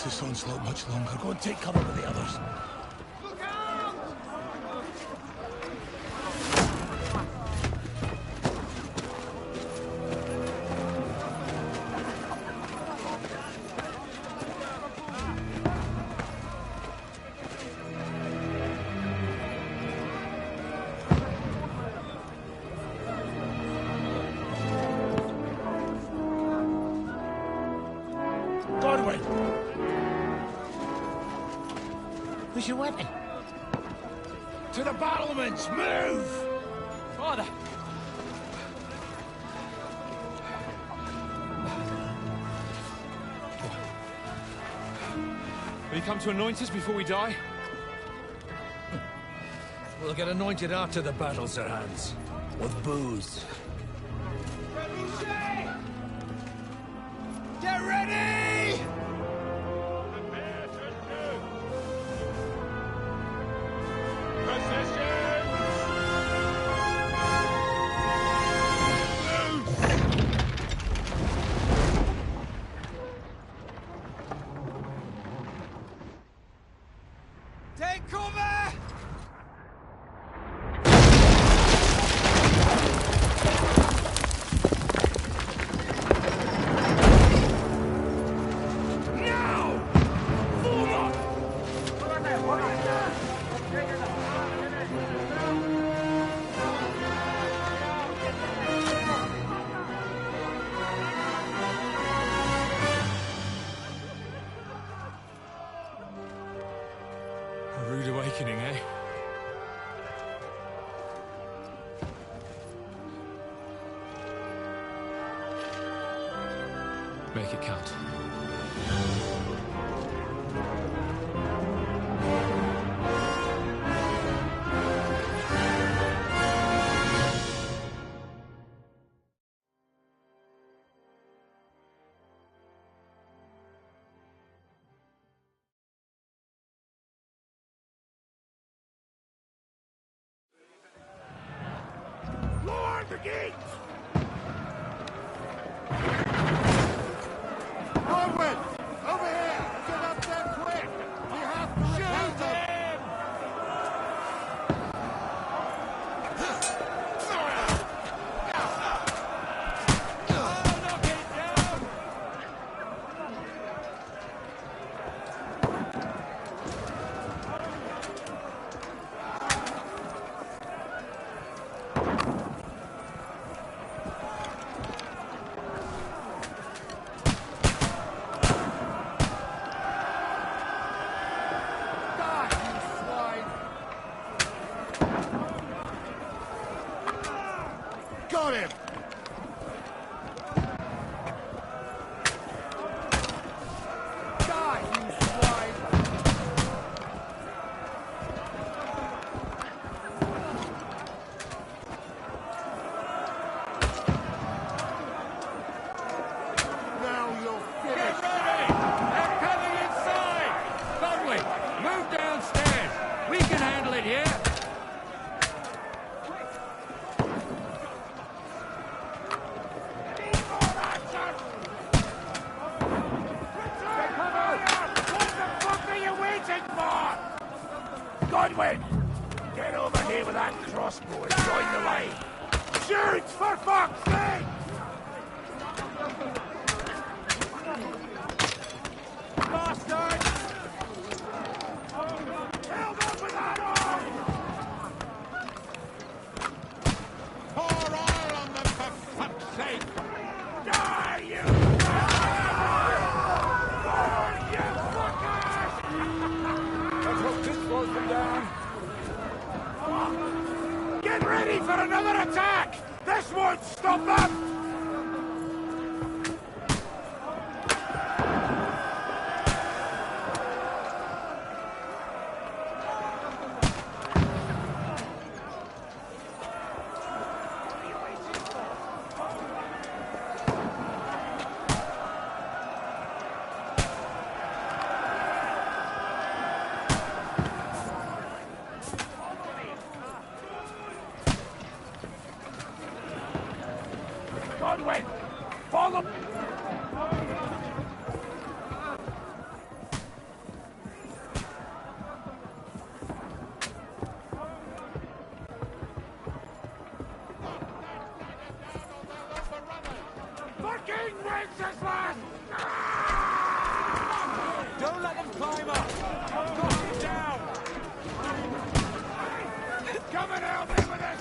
last this onslaught much longer. Go and take cover with the others. Where's your weapon? To the battlements! Move! Father! Will you come to anoint us before we die? We'll get anointed after the battles are hands. With booze. Get ready! Take cover! A rude awakening, eh? Make it count. Lower the gates! Onward! Over here! Get up there quick! We have to shoot them! Got him! Die, you swine! Now you're finished! They're coming inside! Dudley, move downstairs! We can handle it here! Godwin! Get over here with that crossbow and join the line! Shoot, for fuck's sake! Bastard! Held up with that arm! Pour oil on them, for fuck's sake! Die, you! Let's hope this slows them down. Get ready for another attack! This won't stop them! Wenceslas! Don't let them climb up! Knock him down! Come and help me with this!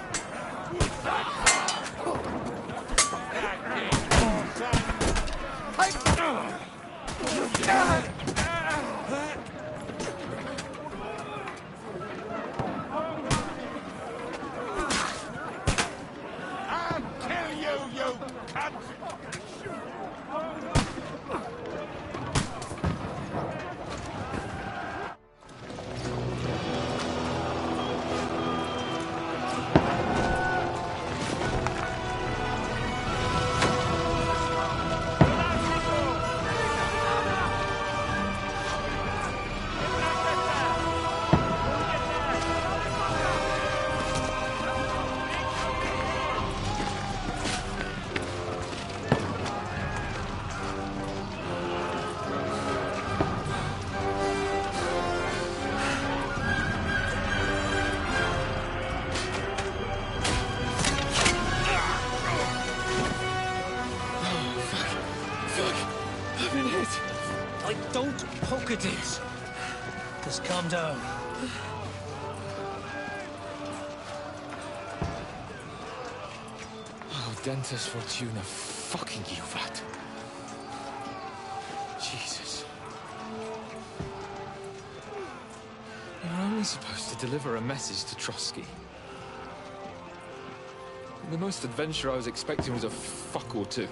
I'll kill you, you cunt! Like, don't poke at it. Just calm down. Oh, Dentes Fortuna, fucking you, vat. Jesus. You're only supposed to deliver a message to Trotsky. The most adventure I was expecting was a fuck or two.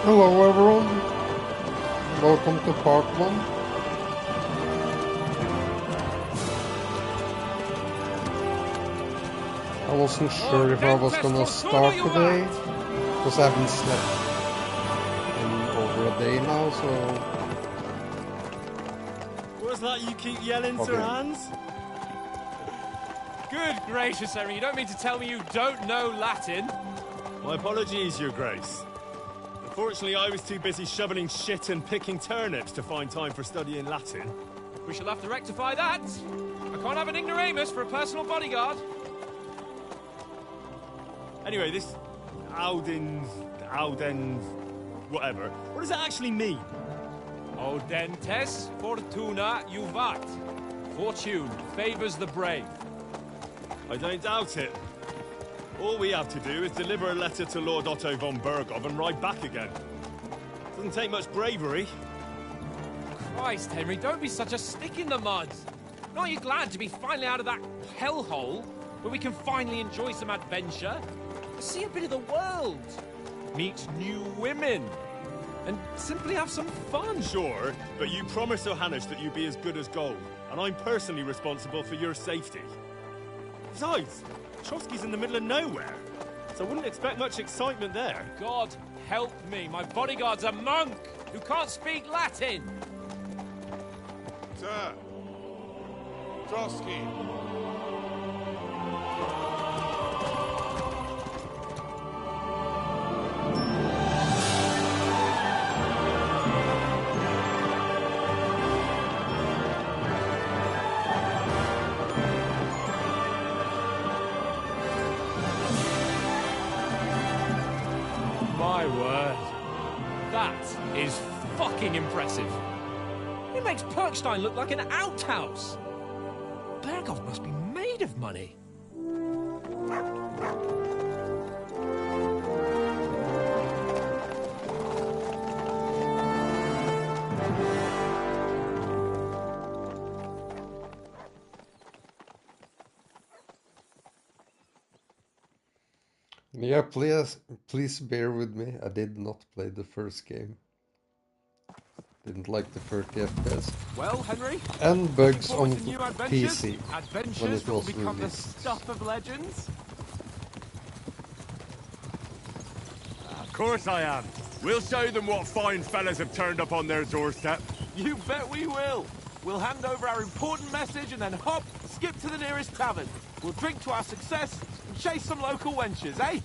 Hello everyone, welcome to part 1. I wasn't sure if I was gonna start today, because I haven't slept in over a day now, so... What's that you keep yelling, Okay. Sir Hans? Good gracious, Henry, you don't mean to tell me you don't know Latin? My apologies, Your Grace. Unfortunately, I was too busy shoveling shit and picking turnips to find time for studying Latin. We shall have to rectify that. I can't have an ignoramus for a personal bodyguard. Anyway, this Audens, whatever. What does it actually mean? Audentes fortuna juvat. Fortune favours the brave. I don't doubt it. All we have to do is deliver a letter to Lord Otto von Bergov and ride back again. Doesn't take much bravery. Christ, Henry, don't be such a stick in the mud. Aren't you glad to be finally out of that hellhole where we can finally enjoy some adventure? See a bit of the world. Meet new women. And simply have some fun. Sure, but you promised Johannes that you'd be as good as gold, and I'm personally responsible for your safety. Besides, Trotsky's in the middle of nowhere, so I wouldn't expect much excitement there. God help me, my bodyguard's a monk who can't speak Latin. Sir! Trotsky! My word. That is fucking impressive. It makes Perkstein look like an outhouse. Berghoff must be made of money. Yeah, please bear with me. I did not play the first game. Didn't like the 30 FPS. Well, Henry, And looking bugs forward on to new adventures? PC when Adventures it that will was become the released. stuff of legends? Of course I am. We'll show them what fine fellas have turned up on their doorstep. You bet we will. We'll hand over our important message and then hop, skip to the nearest tavern. We'll drink to our success and chase some local wenches, eh?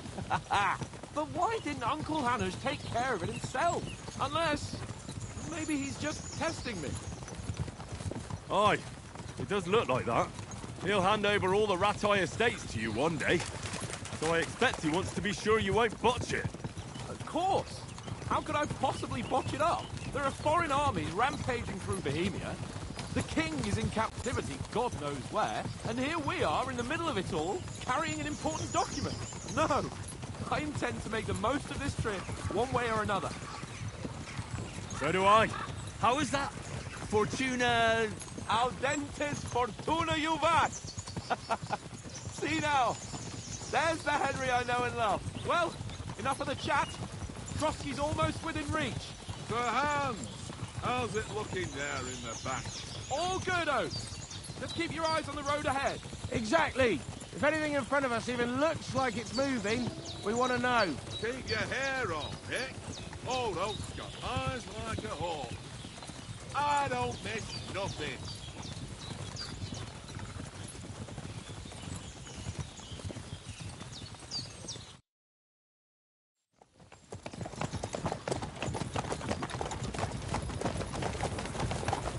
But why didn't Uncle Hanush take care of it himself? Unless, maybe he's just testing me. Aye, it does look like that. He'll hand over all the Ratai estates to you one day. So I expect he wants to be sure you won't botch it. Of course. How could I possibly botch it up? There are foreign armies rampaging through Bohemia. The king is in captivity, God knows where, and here we are in the middle of it all, carrying an important document. No, I intend to make the most of this trip, one way or another. So do I. How is that? Fortuna... Audentes fortuna juvat! See now, there's the Henry I know and love. Well, enough of the chat. Trotsky's almost within reach. Sir Hans, how's it looking there in the back? All good, Oates. Just keep your eyes on the road ahead. Exactly. If anything in front of us even looks like it's moving, we want to know. Keep your hair on, Dick. Old Oak's got eyes like a hawk. I don't miss nothing.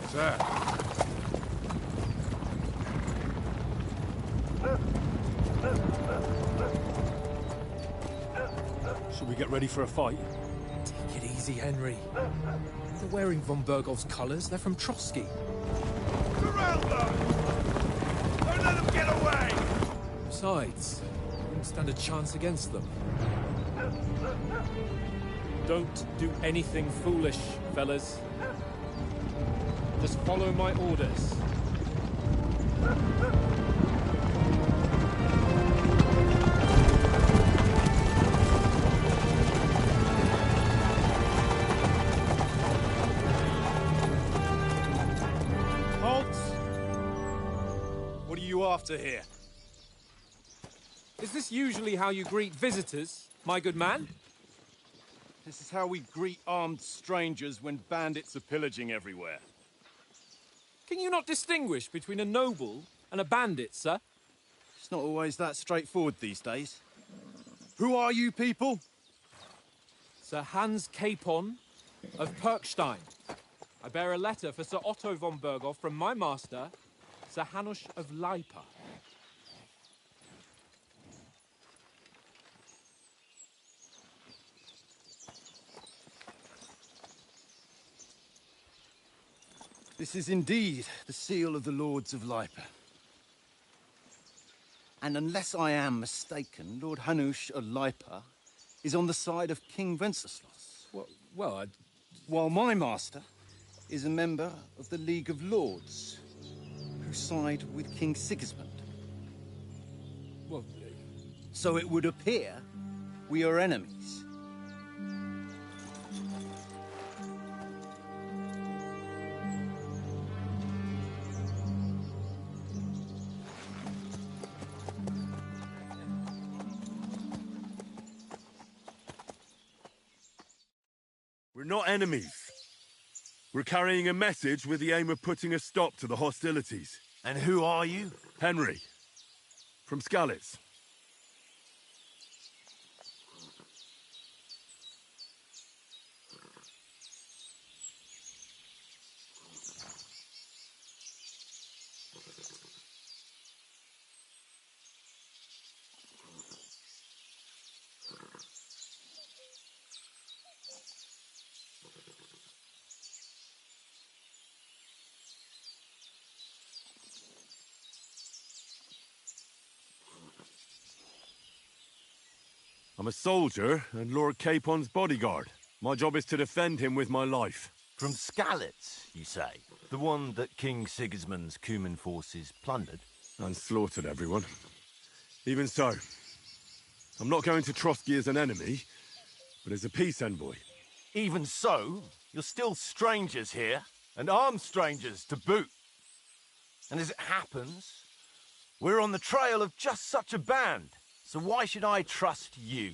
Sir. Should we get ready for a fight? Take it easy, Henry. They're wearing von Berghoff's colours. They're from Trotsky. Corral them! Don't let them get away! Besides, we wouldn't stand a chance against them. Don't do anything foolish, fellas. Just follow my orders. Halt! What are you after here? Is this usually how you greet visitors, my good man? This is how we greet armed strangers when bandits are pillaging everywhere. Can you not distinguish between a noble and a bandit, sir? It's not always that straightforward these days. Who are you people? Sir Hans Capon of Perkstein. I bear a letter for Sir Otto von Berghoff from my master, Sir Hanush of Lipa. This is indeed the seal of the Lords of Lipa. And unless I am mistaken, Lord Hanush of Lipa is on the side of King Wenceslas. While my master is a member of the League of Lords, who side with King Sigismund. So it would appear we are enemies. We're not enemies. We're carrying a message with the aim of putting a stop to the hostilities. And who are you? Henry. From Skalitz. I'm a soldier and Lord Capon's bodyguard. My job is to defend him with my life. From Skalitz, you say? The one that King Sigismund's Cuman forces plundered? And slaughtered everyone. Even so, I'm not going to Trotsky as an enemy, but as a peace envoy. Even so, you're still strangers here, and armed strangers to boot. And as it happens, we're on the trail of just such a band, so why should I trust you?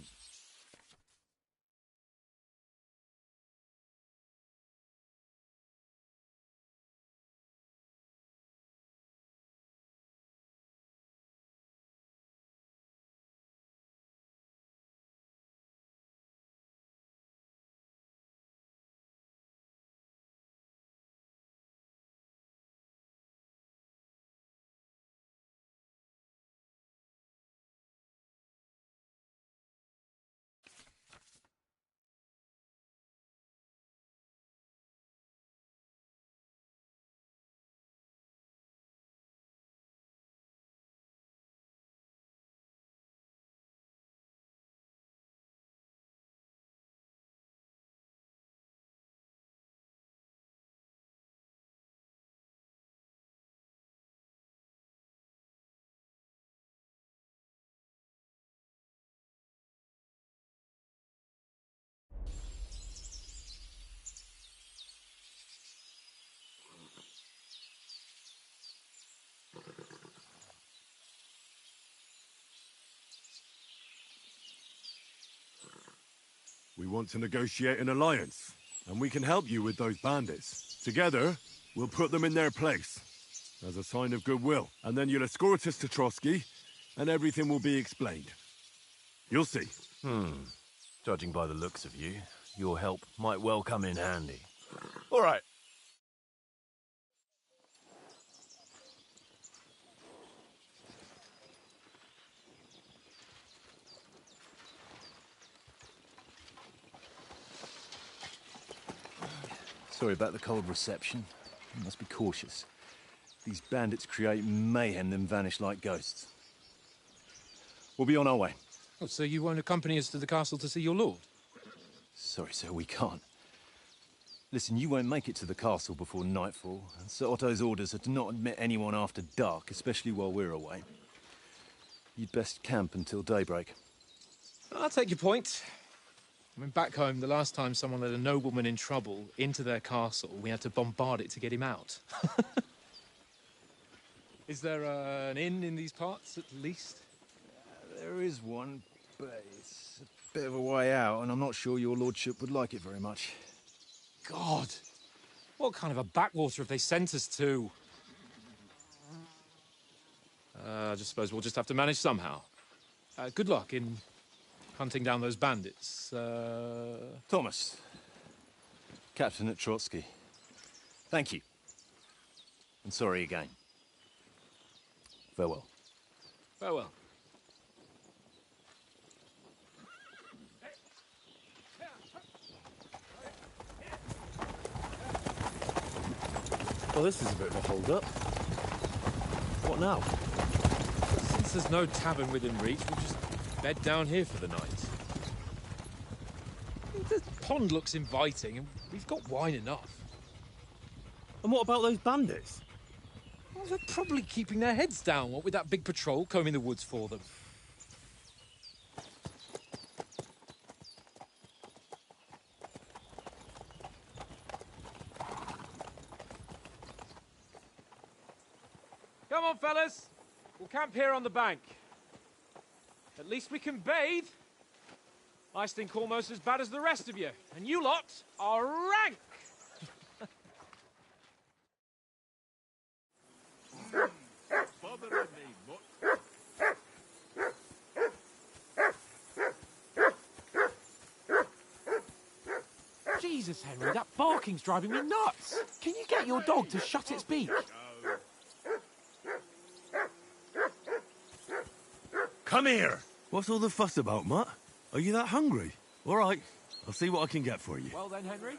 We want to negotiate an alliance, and we can help you with those bandits. Together, we'll put them in their place, as a sign of goodwill. And then you'll escort us to Trotsky, and everything will be explained. You'll see. Judging by the looks of you, your help might well come in handy. All right. Sorry about the cold reception. You must be cautious. These bandits create mayhem, then vanish like ghosts. We'll be on our way. Oh, so you won't accompany us to the castle to see your lord? Sorry, sir, we can't. Listen, you won't make it to the castle before nightfall, and Sir Otto's orders are to not admit anyone after dark, especially while we're away. You'd best camp until daybreak. I'll take your point. I mean, back home, the last time someone let a nobleman in trouble into their castle, we had to bombard it to get him out. Is there an inn in these parts, at least? There is one, but it's a bit of a way out, and I'm not sure your lordship would like it very much. God! What kind of a backwater have they sent us to? I just suppose we'll just have to manage somehow. Good luck in hunting down those bandits. Thomas, captain at Trotsky. Thank you. And sorry again. Farewell. Farewell. Well, this is a bit of a hold-up. What now? Since there's no tavern within reach, we'll just bed down here for the night. The pond looks inviting, and we've got wine enough. And what about those bandits? Well, they're probably keeping their heads down, what with that big patrol combing the woods for them. Come on, fellas. We'll camp here on the bank. At least we can bathe. I stink almost as bad as the rest of you. And you lot are rank! Bothering me much. Jesus, Henry, that barking's driving me nuts. Can you get your dog to shut its beak? Come here! What's all the fuss about, Mutt? Are you that hungry? All right, I'll see what I can get for you. Well then, Henry.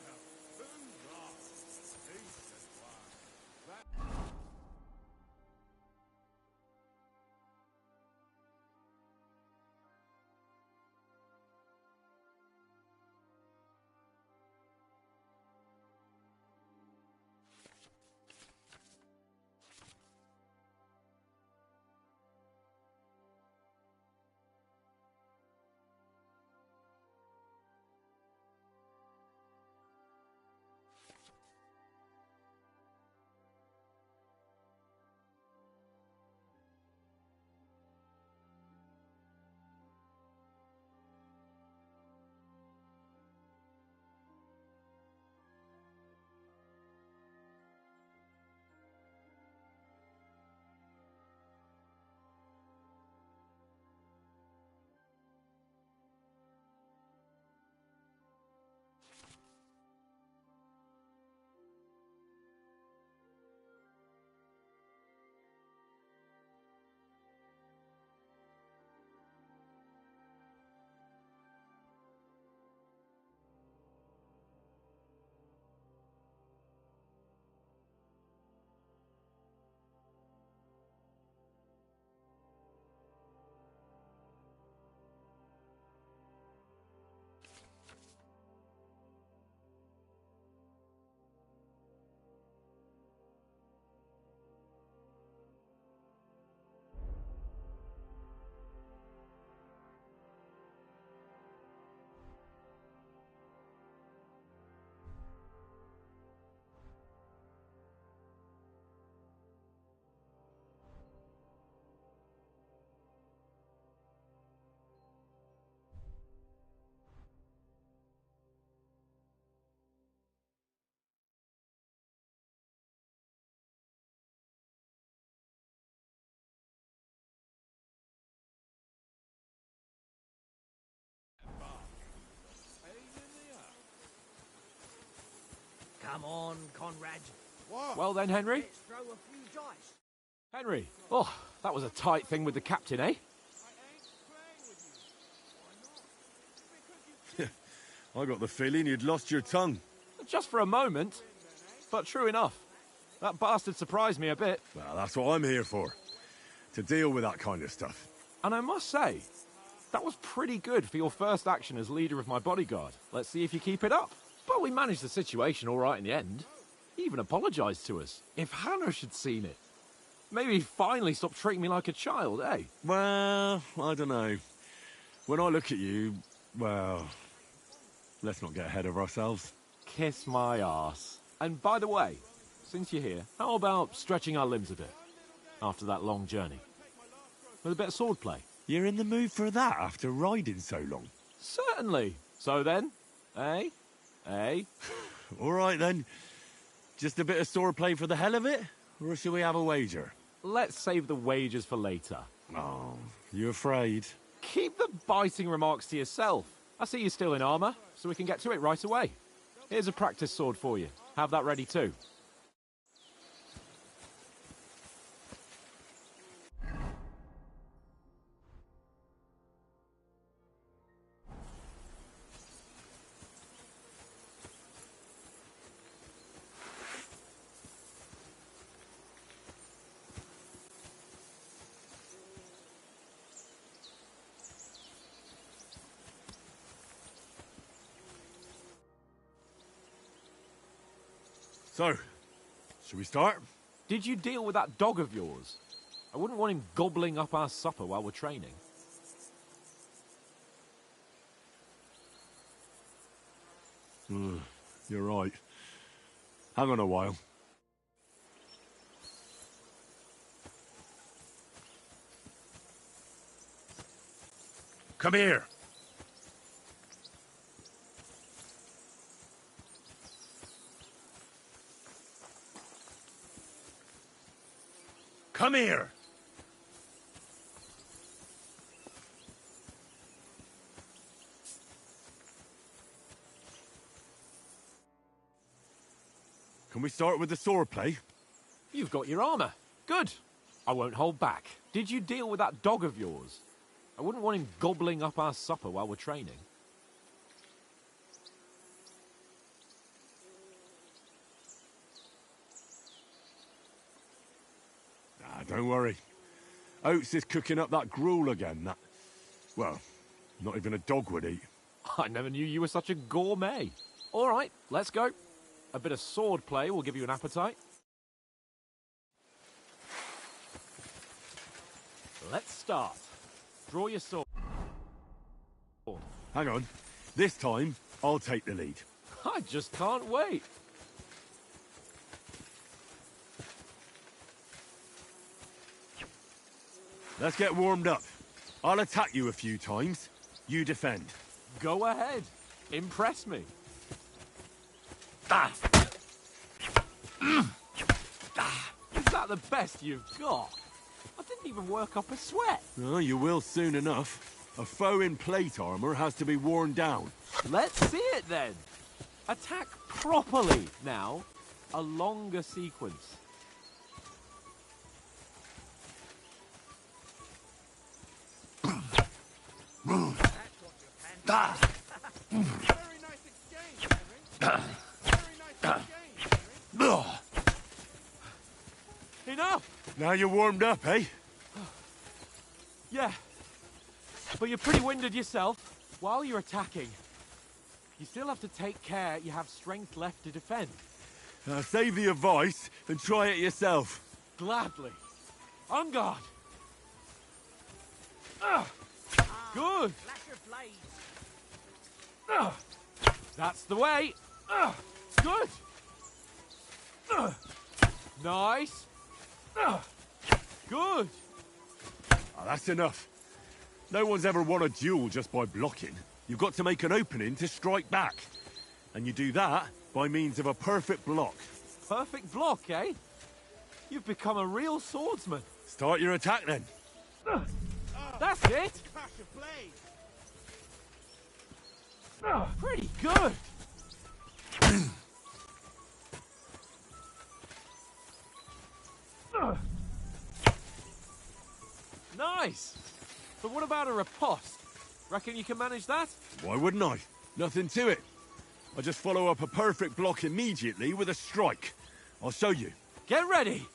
Come on, Conrad. Well then, Henry. Let's throw a few dice. Henry. Oh, that was a tight thing with the captain, eh? I got the feeling you'd lost your tongue. Just for a moment. But true enough. That bastard surprised me a bit. Well, that's what I'm here for. To deal with that kind of stuff. And I must say, that was pretty good for your first action as leader of my bodyguard. Let's see if you keep it up. But we managed the situation all right in the end. He even apologised to us. If Hanush had seen it, maybe he'd finally stop treating me like a child, eh? Well, I don't know. When I look at you, well, let's not get ahead of ourselves. Kiss my arse. And by the way, since you're here, how about stretching our limbs a bit after that long journey? With a bit of swordplay. You're in the mood for that after riding so long? Certainly. So then, eh? Eh? All right then. Just a bit of swordplay for the hell of it? Or shall we have a wager? Let's save the wagers for later. Oh, you afraid? Keep the biting remarks to yourself. I see you're still in armour, so we can get to it right away. Here's a practice sword for you. Have that ready too. So, should we start? Did you deal with that dog of yours? I wouldn't want him gobbling up our supper while we're training. You're right. Hang on a while. Come here. Come here. Can we start with the swordplay? You've got your armour. Good. I won't hold back. Did you deal with that dog of yours? I wouldn't want him gobbling up our supper while we're training. Don't worry. Oates is cooking up that gruel again. That, well, not even a dog would eat. I never knew you were such a gourmet. All right, let's go. A bit of sword play will give you an appetite. Let's start. Draw your sword. Hang on. This time, I'll take the lead. I just can't wait. Let's get warmed up. I'll attack you a few times. You defend. Go ahead. Impress me. Is that the best you've got? I didn't even work up a sweat. Oh, you will soon enough. A foe in plate armor has to be worn down. Let's see it then. Attack properly now. A longer sequence. Enough! Now you're warmed up, eh? Yeah. But you're pretty winded yourself. While you're attacking, you still have to take care you have strength left to defend. Save the advice and try it yourself. Gladly. On guard. Good. That's the way. Good. Nice. Good. That's enough. No one's ever won a duel just by blocking. You've got to make an opening to strike back. And you do that by means of a perfect block. Perfect block, eh? You've become a real swordsman. Start your attack then. That's it. Pretty good. Nice! But what about a riposte? Reckon you can manage that? Why wouldn't I? Nothing to it. I just follow up a perfect block immediately with a strike. I'll show you. Get ready!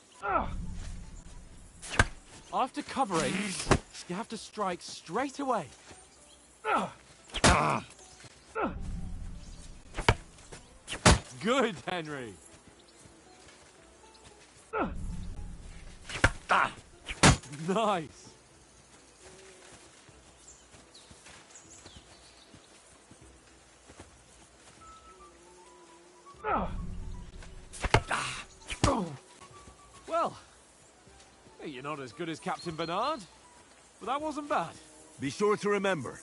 After covering, you have to strike straight away. Good, Henry. Nice. Well, you're not as good as Captain Bernard, but that wasn't bad. Be sure to remember,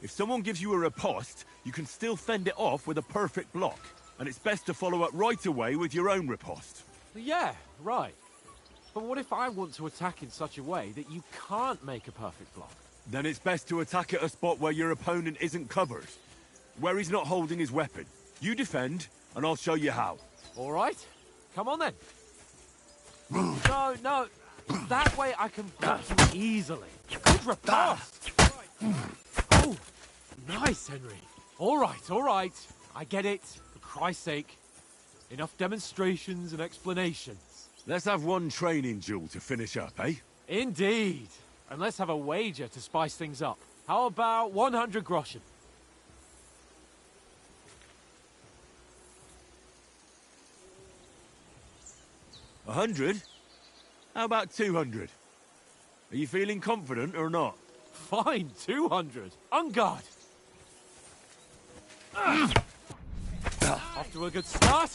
if someone gives you a riposte, you can still fend it off with a perfect block. And it's best to follow up right away with your own riposte. Yeah, right. But what if I want to attack in such a way that you can't make a perfect block? Then it's best to attack at a spot where your opponent isn't covered. Where he's not holding his weapon. You defend, and I'll show you how. All right. Come on then. No. That way I can block you easily. Good riposte. Oh, nice, Henry. All right. I get it. For Christ's sake. Enough demonstrations and explanations. Let's have one training duel to finish up, eh? Indeed. And let's have a wager to spice things up. How about 100 groschen? 100? How about 200? Are you feeling confident or not? Fine, 200. On guard. Off to a good start.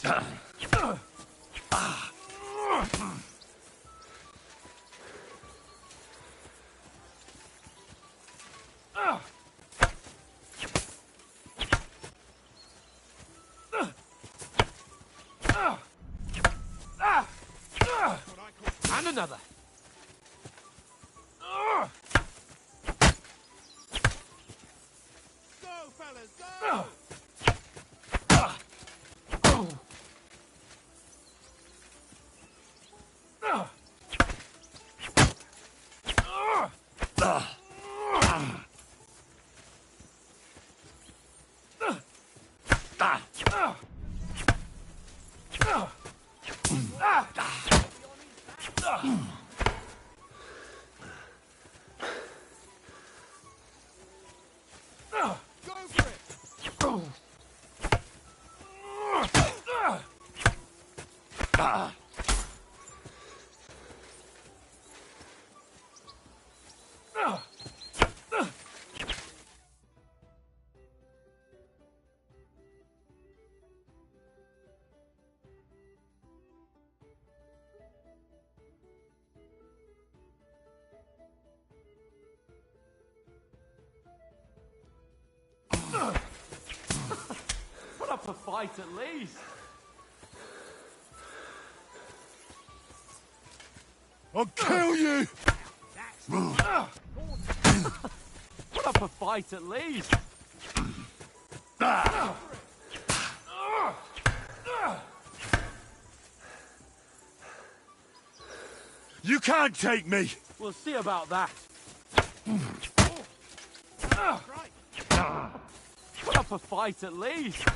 And another. Go, fellas, go! Put up a fight at least. I'll kill you! Put up a fight at least. You can't take me! We'll see about that. Put up a fight at least.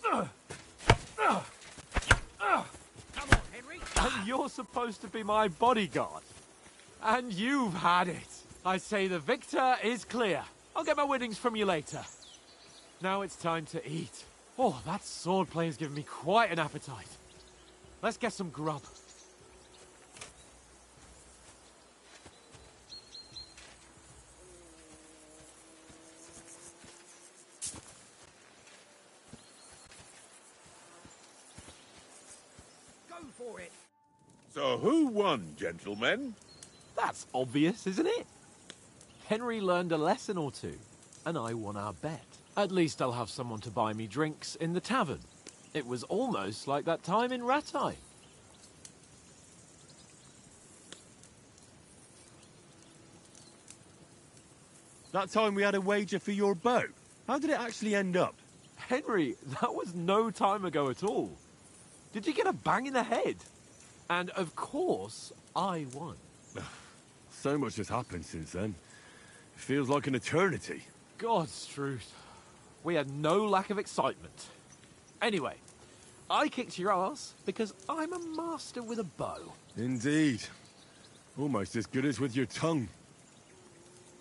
Come on, Henry. And you're supposed to be my bodyguard. And you've had it. I say the victor is clear. I'll get my winnings from you later. Now it's time to eat. Oh, that swordplay has given me quite an appetite. Let's get some grub. Go for it. So who won, gentlemen? That's obvious, isn't it? Henry learned a lesson or two, and I won our bet. At least I'll have someone to buy me drinks in the tavern. It was almost like that time in Rattay. That time we had a wager for your boat. How did it actually end up? Henry, that was no time ago at all. Did you get a bang in the head? And of course, I won. So much has happened since then. It feels like an eternity. God's truth. We had no lack of excitement. Anyway, I kicked your ass because I'm a master with a bow. Indeed. Almost as good as with your tongue.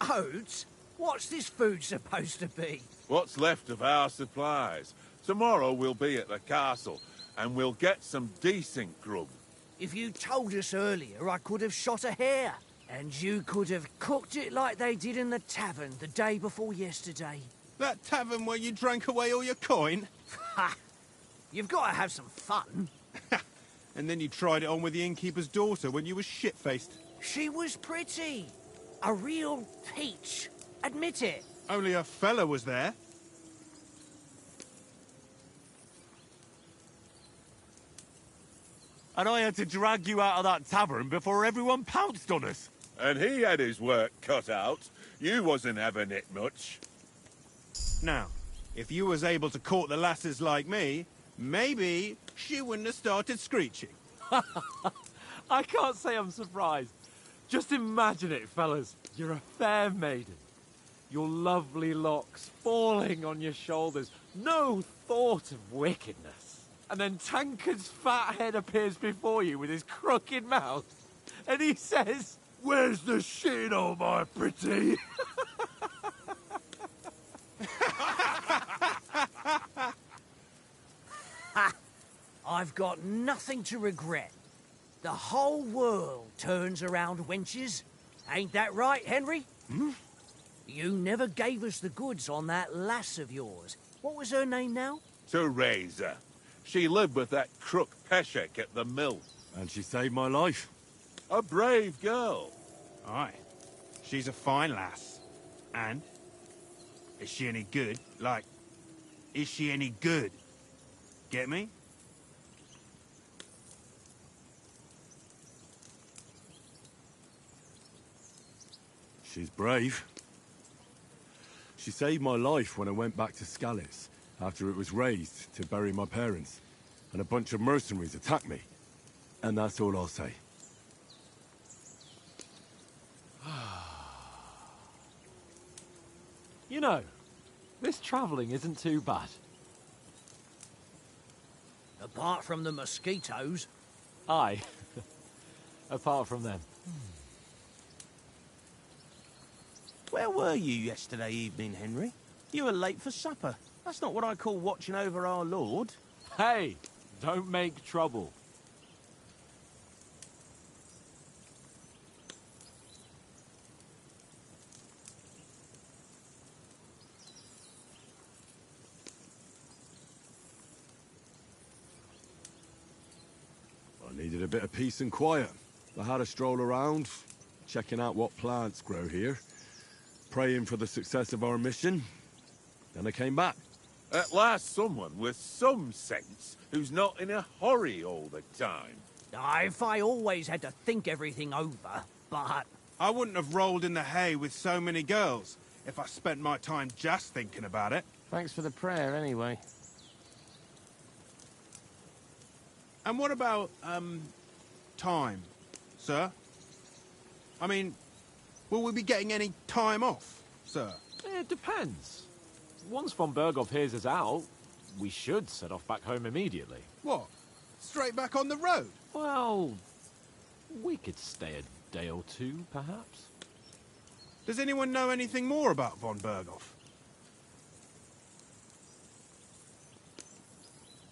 Oats? What's this food supposed to be? What's left of our supplies. Tomorrow we'll be at the castle, and we'll get some decent grub. If you told us earlier, I could have shot a hare. And you could have cooked it like they did in the tavern the day before yesterday. That tavern where you drank away all your coin? Ha! You've got to have some fun. And then you tried it on with the innkeeper's daughter when you were shit-faced. She was pretty. A real peach. Admit it. Only a fella was there. And I had to drag you out of that tavern before everyone pounced on us. And he had his work cut out. You wasn't having it much. Now, if you was able to court the lasses like me, maybe she wouldn't have started screeching. I can't say I'm surprised. Just imagine it, fellas. You're a fair maiden. Your lovely locks falling on your shoulders. No thought of wickedness. And then Tankard's fat head appears before you with his crooked mouth. And he says, "Where's the shit, oh my pretty?" I've got nothing to regret. The whole world turns around wenches. Ain't that right, Henry? Hmm? You never gave us the goods on that lass of yours. What was her name now? Teresa. She lived with that crook Peshek at the mill. And she saved my life. A brave girl. Aye. She's a fine lass. And? Is she any good? Like, is she any good? Get me? She's brave. She saved my life when I went back to Scallis after it was razed to bury my parents. And a bunch of mercenaries attacked me. And that's all I'll say. You know, this travelling isn't too bad. Apart from the mosquitoes. Aye. Apart from them. Where were you yesterday evening, Henry? You were late for supper. That's not what I call watching over our lord. Hey, don't make trouble. I needed a bit of peace and quiet. I had a stroll around, checking out what plants grow here, praying for the success of our mission. Then I came back. At last someone with some sense who's not in a hurry all the time. If I always had to think everything over, but... I wouldn't have rolled in the hay with so many girls if I spent my time just thinking about it. Thanks for the prayer, anyway. And what about, time, sir? I mean, will we be getting any time off, sir? It depends. Once von Berghoff hears us out, we should set off back home immediately. What? Straight back on the road? Well, we could stay a day or two, perhaps. Does anyone know anything more about von Berghoff?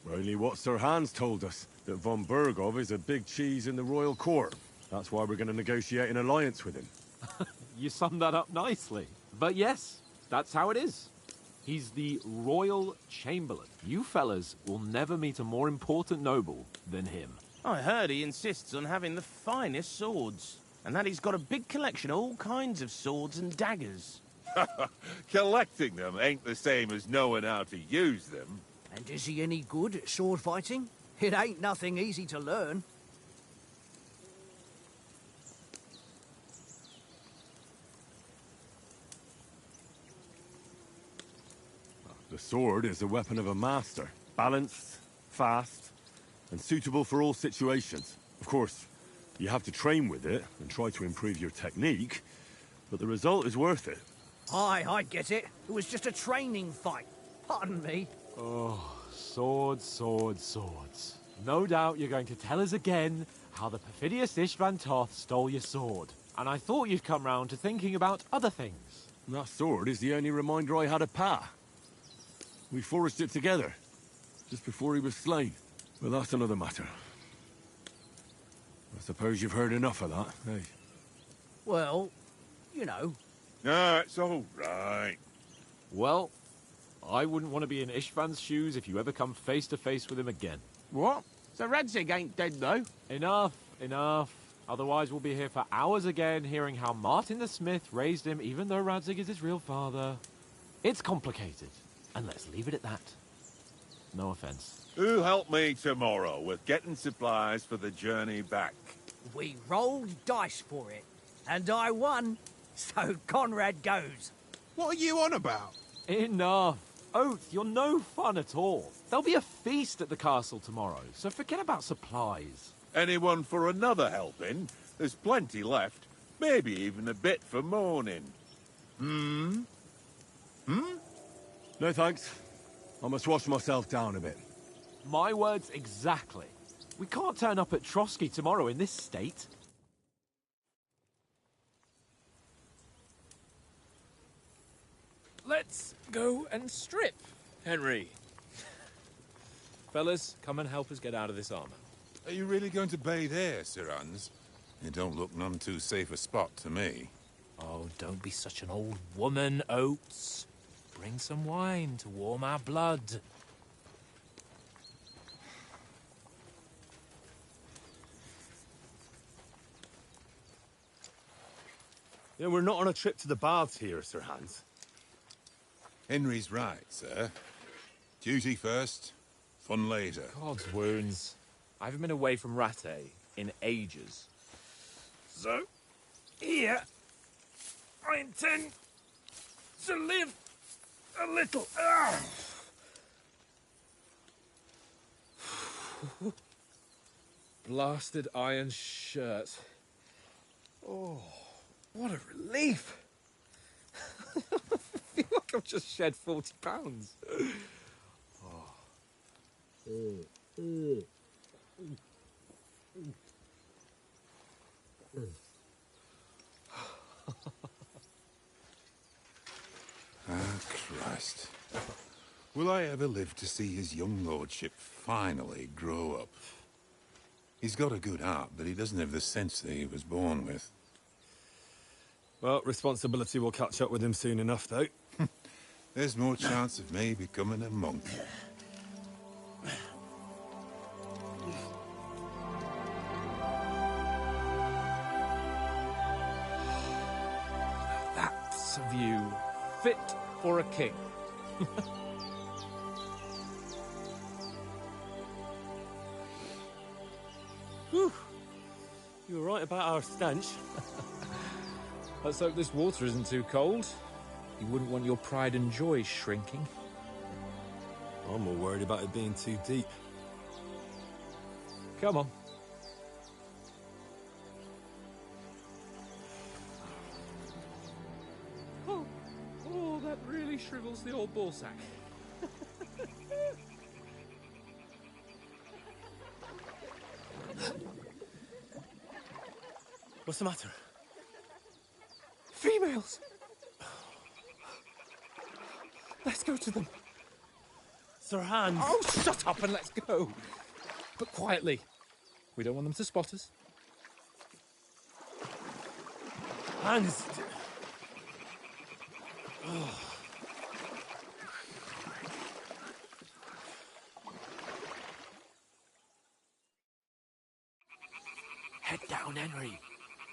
Only what Sir Hans told us, that von Berghoff is a big cheese in the royal court. That's why we're going to negotiate an alliance with him. You summed that up nicely. But yes, that's how it is. He's the Royal Chamberlain. You fellas will never meet a more important noble than him. I heard he insists on having the finest swords, and that he's got a big collection of all kinds of swords and daggers. Collecting them ain't the same as knowing how to use them. And is he any good at sword fighting? It ain't nothing easy to learn. The sword is a weapon of a master. Balanced, fast, and suitable for all situations. Of course, you have to train with it and try to improve your technique, but the result is worth it. Aye, I get it. It was just a training fight. Pardon me. Oh, swords, swords, swords. No doubt you're going to tell us again how the perfidious Istvan Toth stole your sword. And I thought you'd come round to thinking about other things. That sword is the only reminder I had of Pa. We forged it together, just before he was slain. But that's another matter. I suppose you've heard enough of that, eh? Well, you know. No, it's all right. Well, I wouldn't want to be in Istvan's shoes if you ever come face to face with him again. What? So Radzig ain't dead, though? Enough, enough. Otherwise we'll be here for hours again hearing how Martin the Smith raised him even though Radzig is his real father. It's complicated, and let's leave it at that. No offense. Who'll help me tomorrow with getting supplies for the journey back? We rolled dice for it, and I won, so Conrad goes. What are you on about? Enough. Oath, you're no fun at all. There'll be a feast at the castle tomorrow, so forget about supplies. Anyone for another helping? There's plenty left. Maybe even a bit for morning. No thanks. I must wash myself down a bit. My words exactly. We can't turn up at Trotsky tomorrow in this state. Let's go and strip, Henry. Fellas, come and help us get out of this armor. Are you really going to bathe here, Sir Hans? It don't look none too safe a spot to me. Oh, don't be such an old woman, Oates. Bring some wine to warm our blood. Yeah, we're not on a trip to the baths here, Sir Hans. Henry's right, sir. Duty first, fun later. God's wounds. I haven't been away from Rattay in ages. So, here, I intend to live a little. Blasted iron shirt. Oh, what a relief. I feel like I've just shed 40 pounds. Christ. Will I ever live to see his young lordship finally grow up? He's got a good heart, but he doesn't have the sense that he was born with. Well, responsibility will catch up with him soon enough, though. There's more chance of me becoming a monk. That's a view fit for a king. Whew. You were right about our stench. Let's hope this water isn't too cold. You wouldn't want your pride and joy shrinking. I'm more worried about it being too deep. Come on. Oh, that really shrivels the old ball sack. What's the matter? Females! Let's go to them. Sir Hans! Oh, shut up and let's go. But quietly. We don't want them to spot us. Hans! Head down, Henry.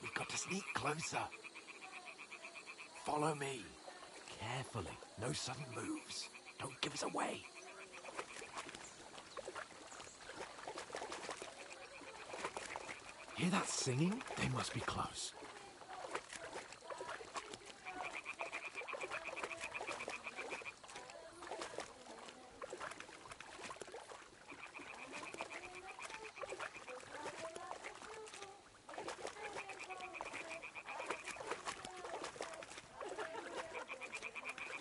We've got to sneak closer. Follow me. Carefully. No sudden moves. Don't give us away. Hear that singing? They must be close.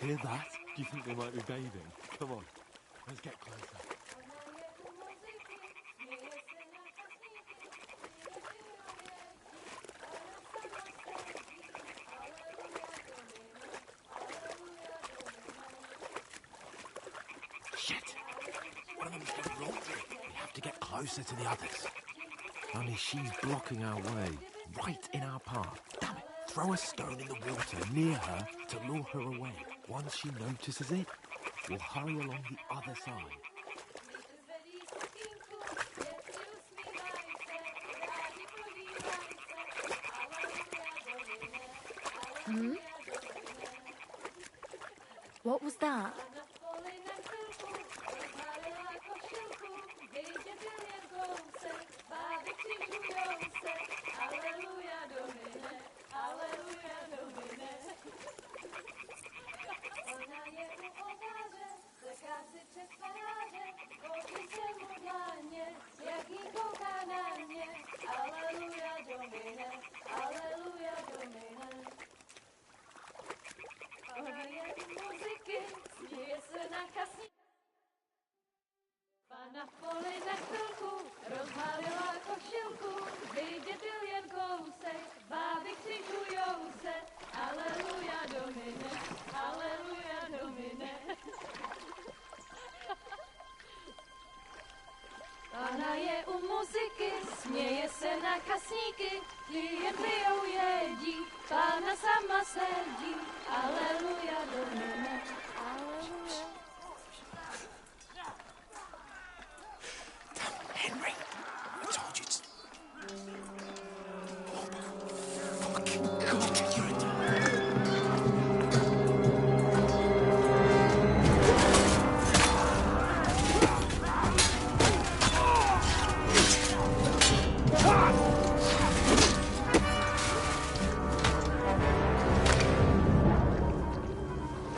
Hear that? Do you think they might be bathing? Come on, let's get closer. Shit! One of them's going laundry. We have to get closer to the others. Only she's blocking our way, right in our path. Damn it! Throw a stone in the water near her to lure her away. Once she notices it, we'll hurry along the other side. Hmm? What was that? Na poli na chvilku rozhalila košilku, vyjde byl jen kousek, báby křižujou se, aleluja domine, aleluja domine. Ona je u muziky, směje se na kasníky, klienty jen jedí, pána sama sedí, aleluja domine, aleluja. Henry, I told you to... Oh, fucking God, you're a...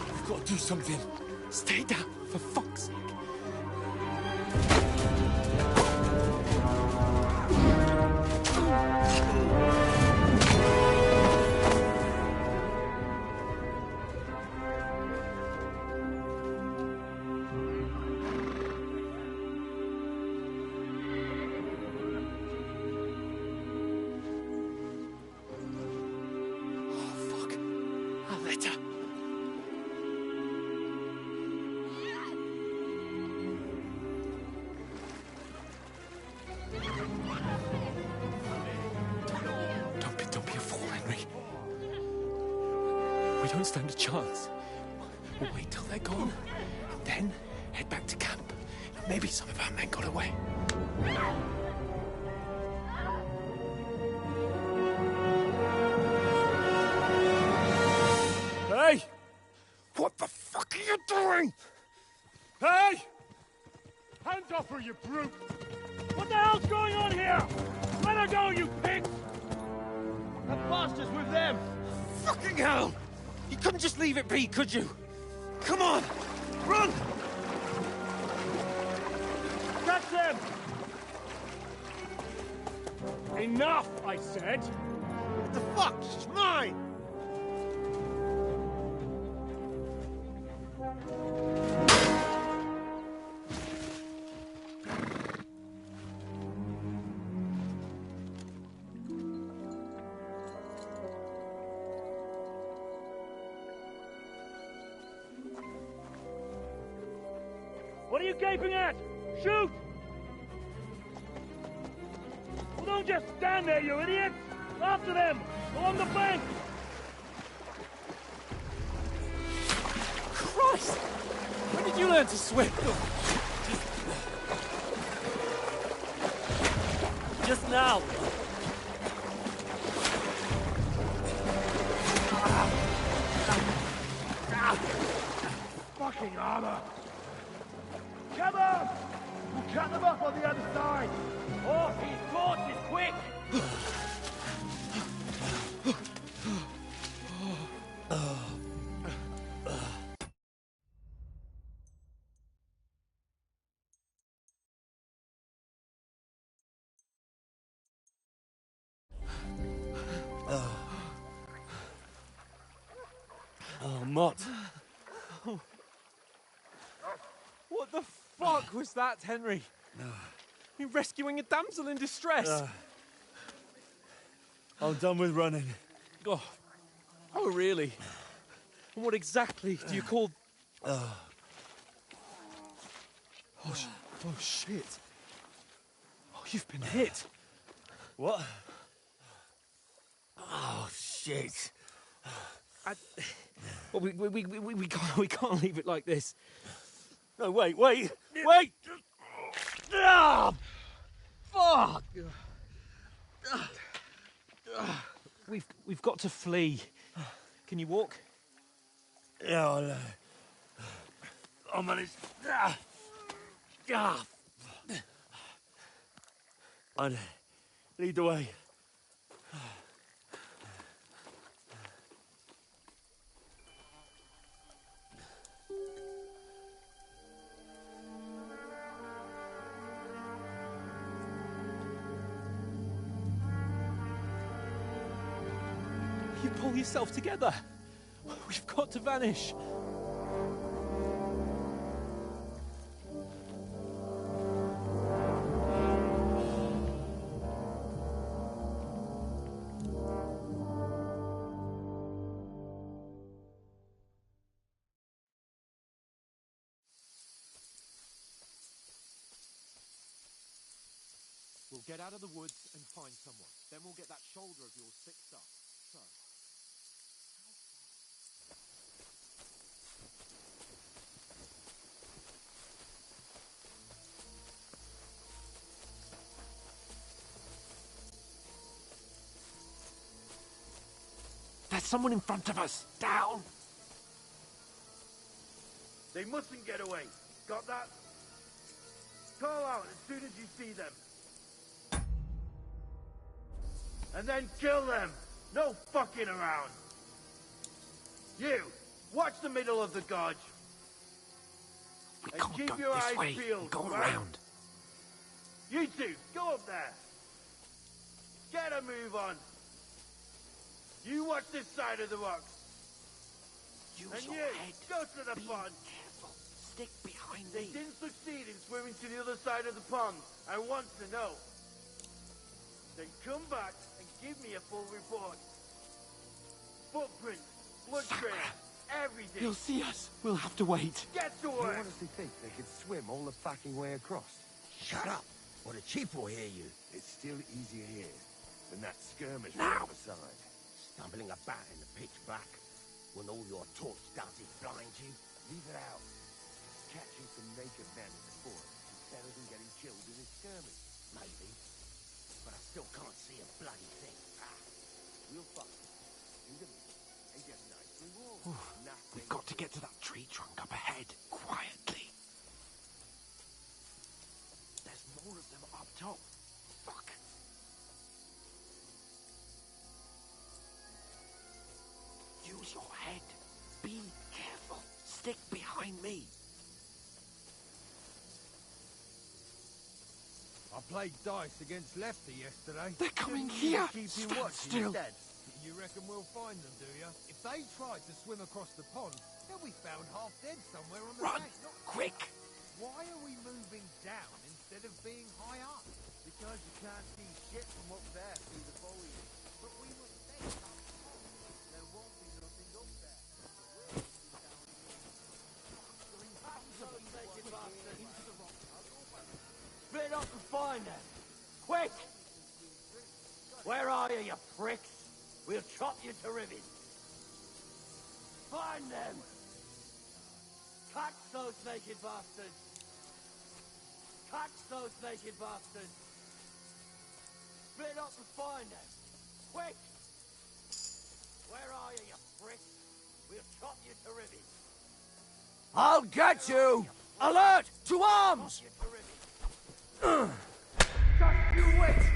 You've got to do something. Stay down, for fuck's sake. Don't be a fool, Henry. We don't stand a chance. We'll wait till they're gone, and then head back to camp. Maybe some of our men got away. Hey! What the fuck are you doing? Hey! Hands off her, you brute! What the hell's going on here? Let her go, you pig! The bastard's with them! Fucking hell! You couldn't just leave it be, could you? Come on! Run! Catch them! Enough, I said! What the fuck? She's mine! What are you gaping at? Shoot! Well, don't just stand there, you idiots! After them! Along the bank! Christ! When did you learn to swim? Just now! Fucking armor! Come on! We'll cut them up on the other side! Off his horses, quick! Oh, Mott. Oh. What the fuck was that, Henry? You rescuing a damsel in distress? I'm done with running. Oh, really? And what exactly do you call... Oh, shit. Oh, you've been hit. What? Oh, shit. Well, we can't leave it like this. No, wait! Ah! Fuck! We've got to flee. Can you walk? Yeah, I'll manage. I'd lead the way. You pull yourself together. We've got to vanish. We'll get out of the woods and find someone. Then we'll get that shoulder of yours fixed up. So... There's someone in front of us! Down! They mustn't get away. Got that? Call out as soon as you see them. And then kill them! No fucking around! You! Watch the middle of the gorge! We can't keep go your this eyes way. peeled, Go right? around. You two, go up there! Get a move on! You watch this side of the rocks! Use and your you, head. go to the Be pond! careful. Stick behind They me. didn't succeed in swimming to the other side of the pond. I want to know. Then come back and give me a full report. Footprints, blood trails, everything. He'll see us. We'll have to wait. Get to You work. honestly think they could swim all the fucking way across? Shut up, or the chief will hear you. It's still easier here than that skirmish Now. on the other side. Stumbling about in the pitch black, when all your torch does is blind you. Leave it out. Catching some naked men in the forest is better than getting killed in a skirmish. Maybe, but I still can't see a bloody thing. We'll find it. In the middle, and get a nice reward. We've got to get to that tree trunk up ahead, quietly. There's more of them up top. Fuck. Use your head. Be careful. Stick behind me. I played dice against Lefty yesterday. They're coming Didn't you here. Keep him Stand watching still. instead. You reckon we'll find them, do you? If they tried to swim across the pond, they'll be found half dead somewhere on the Run! bank. Quick! Why are we moving down instead of being high up? Because you can't see shit from up there through the foliage. But we were set up top. There won't be nothing up there. Split up and find them. Quick! Where are you, you pricks? We'll chop you to ribbons. Find them! Catch those naked bastards! Catch those naked bastards! Split up and find them. Quick! Where are you, you pricks? We'll chop you to ribbons. I'll get you! Alert! To arms! Just you wait!